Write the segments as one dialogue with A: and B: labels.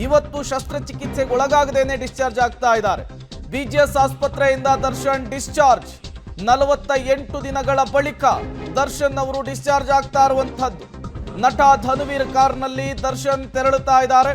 A: ಇವತ್ತು ಶಸ್ತ್ರಚಿಕಿತ್ಸೆಗೆ ಒಳಗಾಗದೇನೆ ಡಿಸ್ಚಾರ್ಜ್ ಆಗ್ತಾ ಇದ್ದಾರೆ. ಬಿಜಿಎಸ್ ಆಸ್ಪತ್ರೆಯಿಂದ ದರ್ಶನ್ ಡಿಸ್ಚಾರ್ಜ್. 48 ದಿನಗಳ ಬಳಿಕ ದರ್ಶನ್ ಅವರು ಡಿಸ್ಚಾರ್ಜ್ ಆಗ್ತಾ ಇರುವಂತಹದ್ದು. ನಟ ಧನುವೀರ್ ಕಾರ್ನಲ್ಲಿ ದರ್ಶನ್ ತೆರಳುತ್ತಾ ಇದ್ದಾರೆ.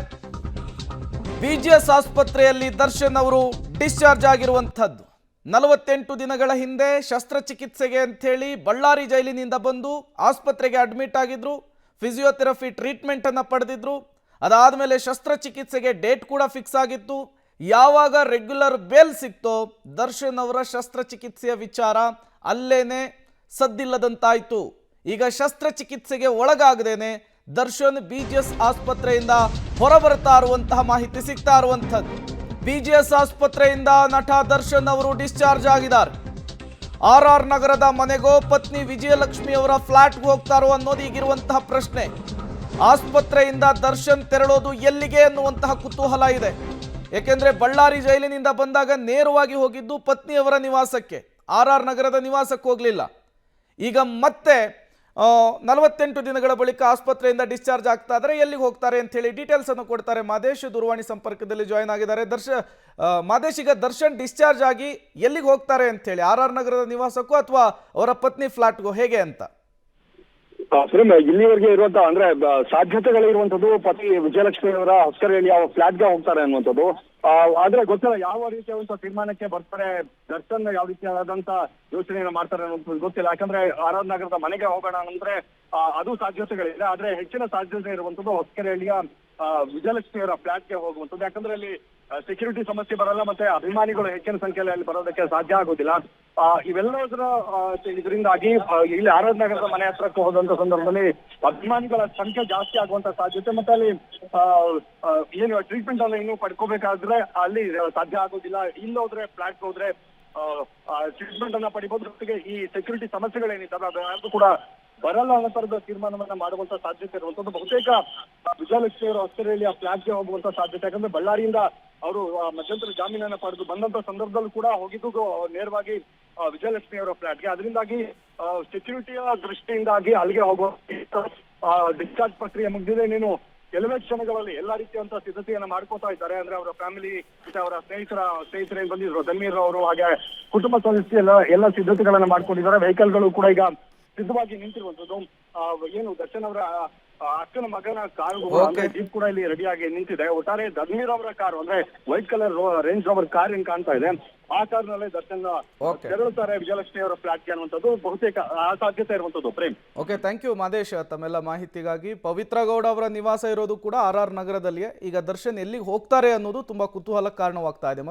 A: ಬಿಜಿಎಸ್ ಆಸ್ಪತ್ರೆಯಲ್ಲಿ ದರ್ಶನ್ ಅವರು ಡಿಸ್ಚಾರ್ಜ್ ಆಗಿರುವಂತಹದ್ದು. 48 ದಿನಗಳ ಹಿಂದೆ ಶಸ್ತ್ರಚಿಕಿತ್ಸೆಗೆ ಅಂಥೇಳಿ ಬಳ್ಳಾರಿ ಜೈಲಿನಿಂದ ಬಂದು ಆಸ್ಪತ್ರೆಗೆ ಅಡ್ಮಿಟ್ ಆಗಿದ್ರು. ಫಿಸಿಯೋಥೆರಪಿ ಟ್ರೀಟ್ಮೆಂಟ್ ಅನ್ನು ಪಡೆದಿದ್ರು. ಅದಾದಮೇಲೆ ಶಸ್ತ್ರಚಿಕಿತ್ಸೆಗೆ ಡೇಟ್ ಕೂಡ ಫಿಕ್ಸ್ ಆಗಿತ್ತು. ಯಾವಾಗ ರೆಗ್ಯುಲರ್ ಬೇಲ್ ಸಿಕ್ತೋ ದರ್ಶನ್ ಅವರ ಶಸ್ತ್ರಚಿಕಿತ್ಸೆಯ ವಿಚಾರ ಅಲ್ಲೇನೆ ಸದ್ದಿಲ್ಲದಂತಾಯಿತು. ಈಗ ಶಸ್ತ್ರಚಿಕಿತ್ಸೆಗೆ ಒಳಗಾಗದೇನೆ ದರ್ಶನ್ ಬಿಜಿಎಸ್ ಆಸ್ಪತ್ರೆಯಿಂದ ಹೊರಬರ್ತಾ ಇರುವಂತಹ ಮಾಹಿತಿ ಸಿಗ್ತಾ ಇರುವಂಥದ್ದು. ಬಿಜಿಎಸ್ ಆಸ್ಪತ್ರೆಯಿಂದ ನಟ ದರ್ಶನ್ ಅವರು ಡಿಸ್ಚಾರ್ಜ್ ಆಗಿದ್ದಾರೆ. RR ನಗರದ ಮನೆಗೋ ಪತ್ನಿ ವಿಜಯಲಕ್ಷ್ಮಿ ಅವರ ಫ್ಲಾಟ್ಗೆ ಹೋಗ್ತಾರೋ ಅನ್ನೋದು ಈಗಿರುವಂತಹ ಪ್ರಶ್ನೆ. ಆಸ್ಪತ್ರೆಯಿಂದ ದರ್ಶನ್ ತೆರಳೋದು ಎಲ್ಲಿಗೆ ಅನ್ನುವಂತಹ ಕುತೂಹಲ ಇದೆ. ಏಕೆಂದರೆ ಬಳ್ಳಾರಿ ಜೈಲಿನಿಂದ ಬಂದಾಗ ನೇರವಾಗಿ ಹೋಗಿದ್ದು ಪತ್ನಿಯವರ ನಿವಾಸಕ್ಕೆ, RR ನಗರದ ನಿವಾಸಕ್ಕೆ ಹೋಗಲಿಲ್ಲ. ಈಗ ಮತ್ತೆ 48 ದಿನಗಳ ಬಳಿಕ ಆಸ್ಪತ್ರೆಯಿಂದ ಡಿಸ್ಚಾರ್ಜ್ ಆಗ್ತಾ ಇದ್ದಾರೆ. ಎಲ್ಲಿಗೆ ಹೋಗ್ತಾರೆ ಅಂತ ಹೇಳಿ ಡೀಟೇಲ್ಸ್ ಅನ್ನು ಕೊಡ್ತಾರೆ ಮಾದೇಶ್. ದೂರವಾಣಿ ಸಂಪರ್ಕದಲ್ಲಿ ಜಾಯ್ನ್ ಆಗಿದ್ದಾರೆ. ಮಾದೇಶ್, ಈಗ ದರ್ಶನ್ ಡಿಸ್ಚಾರ್ಜ್ ಆಗಿ ಎಲ್ಲಿಗೆ ಹೋಗ್ತಾರೆ ಅಂತ ಹೇಳಿ, RR ನಗರದ ನಿವಾಸಕ್ಕೂ ಅಥವಾ ಅವರ ಪತ್ನಿ ಫ್ಲಾಟ್ಗೂ ಹೇಗೆ ಅಂತ?
B: ಇಲ್ಲಿವರೆಗೆ ಇರುವಂತ ಅಂದ್ರೆ ಸಾಧ್ಯತೆಗಳು ಇರುವಂತದ್ದು ಪತಿ ವಿಜಯಲಕ್ಷ್ಮಿ ಅವರ ಹೊಸಕರಹಳ್ಳಿ ಫ್ಲಾಟ್ಗೆ ಹೋಗ್ತಾರೆ ಅನ್ನುವಂಥದ್ದು. ಆದ್ರೆ ಗೊತ್ತಿಲ್ಲ ಯಾವ ರೀತಿಯಾದಂತ ತೀರ್ಮಾನಕ್ಕೆ ಬರ್ತಾರೆ, ದರ್ಶನ್ ಯಾವ ರೀತಿಯಾದಂತ ಯೋಚನೆಯನ್ನ ಮಾಡ್ತಾರೆ ಅನ್ನೋದು ಗೊತ್ತಿಲ್ಲ. ಯಾಕಂದ್ರೆ RR ನಗರದ ಮನೆಗೆ ಹೋಗೋಣ ಅಂದ್ರೆ ಅದು ಸಾಧ್ಯತೆಗಳಿದೆ. ಆದ್ರೆ ಹೆಚ್ಚಿನ ಸಾಧ್ಯತೆ ಇರುವಂತದ್ದು ಹೊಸಕರಹಳ್ಳಿಯ ವಿಜಯಲಕ್ಷ್ಮಿ ಅವರ ಫ್ಲಾಟ್ಗೆ ಹೋಗುವಂಥದ್ದು. ಯಾಕಂದ್ರೆ ಅಲ್ಲಿ ಸೆಕ್ಯೂರಿಟಿ ಸಮಸ್ಯೆ ಬರಲ್ಲ, ಮತ್ತೆ ಅಭಿಮಾನಿಗಳು ಹೆಚ್ಚಿನ ಸಂಖ್ಯೆಯಲ್ಲಿ ಅಲ್ಲಿ ಬರೋದಕ್ಕೆ ಸಾಧ್ಯ ಆಗೋದಿಲ್ಲ. ಇವೆಲ್ಲದರ ಇದರಿಂದಾಗಿ ಇಲ್ಲಿ RR ನಗರದ ಮನೆ ಹತ್ರಕ್ಕೆ ಹೋದಂತ ಸಂದರ್ಭದಲ್ಲಿ ಅಭಿಮಾನಿಗಳ ಸಂಖ್ಯೆ ಜಾಸ್ತಿ ಆಗುವಂತ ಸಾಧ್ಯತೆ, ಮತ್ತೆ ಅಲ್ಲಿ ಏನು ಟ್ರೀಟ್ಮೆಂಟ್ ಅನ್ನ ಇನ್ನೂ ಪಡ್ಕೋಬೇಕಾದ್ರೆ ಅಲ್ಲಿ ಸಾಧ್ಯ ಆಗೋದಿಲ್ಲ. ಇಲ್ಲೋದ್ರೆ ಫ್ಲಾಟ್ ಹೋದ್ರೆ ಟ್ರೀಟ್ಮೆಂಟ್ ಅನ್ನ ಪಡಿಬಹುದು. ಜೊತೆಗೆ ಈ ಸೆಕ್ಯೂರಿಟಿ ಸಮಸ್ಯೆಗಳೇನಿದ್ದಾವೆ ಅದು ಕೂಡ ಬರಲ್ಲ ಅನ್ನೋ ತರದ ತೀರ್ಮಾನವನ್ನ ಮಾಡುವಂತ ಸಾಧ್ಯತೆ ಇರುವಂತದ್ದು. ಬಹುತೇಕ ವಿಜಯಲಕ್ಷ್ಮಿ ಅವರು ಹೊಸಕರಹಳ್ಳಿಯ ಫ್ಲಾಟ್ಗೆ ಹೋಗುವಂತ ಸಾಧ್ಯತೆ. ಯಾಕಂದ್ರೆ ಬಳ್ಳಾರಿಯಿಂದ ಅವರು ಮಧ್ಯಂತರ ಜಾಮೀನನ್ನ ಪಡೆದು ಬಂದಂತ ಸಂದರ್ಭದಲ್ಲೂ ಕೂಡ ಹೋಗಿದ್ದು ನೇರವಾಗಿ ವಿಜಯಲಕ್ಷ್ಮಿ ಅವರ ಫ್ಲಾಟ್ಗೆ. ಅದರಿಂದಾಗಿ ಸೆಕ್ಯೂರಿಟಿಯ ದೃಷ್ಟಿಯಿಂದಾಗಿ ಅಲ್ಲಿಗೆ ಹೋಗುವ ಡಿಸ್ಚಾರ್ಜ್ ಪ್ರಕ್ರಿಯೆ ಮುಗಿದಿದೆ. ನೀನು ಕೆಲವೇ ಕ್ಷಣಗಳಲ್ಲಿ ಎಲ್ಲಾ ರೀತಿಯಂತ ಸಿದ್ಧತೆಯನ್ನ ಮಾಡ್ಕೋತಾ ಇದ್ದಾರೆ. ಅಂದ್ರೆ ಅವರ ಫ್ಯಾಮಿಲಿ ಮತ್ತೆ ಅವರ ಸ್ನೇಹಿತರು ಏನ್ ಬಂದಿದ್ರು ಧನ್ವೀರ್ ಅವರು, ಹಾಗೆ ಕುಟುಂಬ ಸದಸ್ಯ ಎಲ್ಲ ಸಿದ್ಧತೆಗಳನ್ನ ಮಾಡ್ಕೊಂಡಿದ್ದಾರೆ. ವೆಹಿಕಲ್ಗಳು ಕೂಡ ಈಗ ಸಿದ್ಧವಾಗಿ ನಿಂತಿರುವಂತದ್ದು. ಏನು ದರ್ಶನ್ ಅವರ ಅಕ್ಕನ ಮಗನ ಕಾರು ಜೀಪ್ ಕೂಡ ಇಲ್ಲಿ ರೆಡಿಯಾಗಿ ನಿಂತಿದೆ. ಒಟ್ಟಾರೆ ಧನ್ವೀರ್ ಅವರ ಕಾರು ಅಂದ್ರೆ white colour range rover car ಏನ್ ಕಾಣ್ತಾ ಇದೆ, ಆ ಕಾರ್ನಲ್ಲೇ ದರ್ಶನ್ ತೆರಳುತ್ತಾರೆ ವಿಜಯಲಕ್ಷ್ಮಿ ಅವರ ಫ್ಲಾಟ್ಗೆ ಅನ್ನುವಂಥದ್ದು ಬಹುತೇಕ ಆ ಸಾಧ್ಯತೆ ಇರುವಂತದ್ದು. Prem,
A: okay, thank you Madesh ತಮ್ಮೆಲ್ಲ ಮಾಹಿತಿಗಾಗಿ. ಪವಿತ್ರ ಗೌಡ ಅವರ ನಿವಾಸ ಇರೋದು ಕೂಡ RR ನಗರದಲ್ಲಿಯೇ. ಈಗ ದರ್ಶನ್ ಎಲ್ಲಿಗೆ ಹೋಗ್ತಾರೆ ಅನ್ನೋದು ತುಂಬಾ ಕುತೂಹಲಕ್ಕೆ ಕಾರಣವಾಗ್ತಾ ಇದೆ.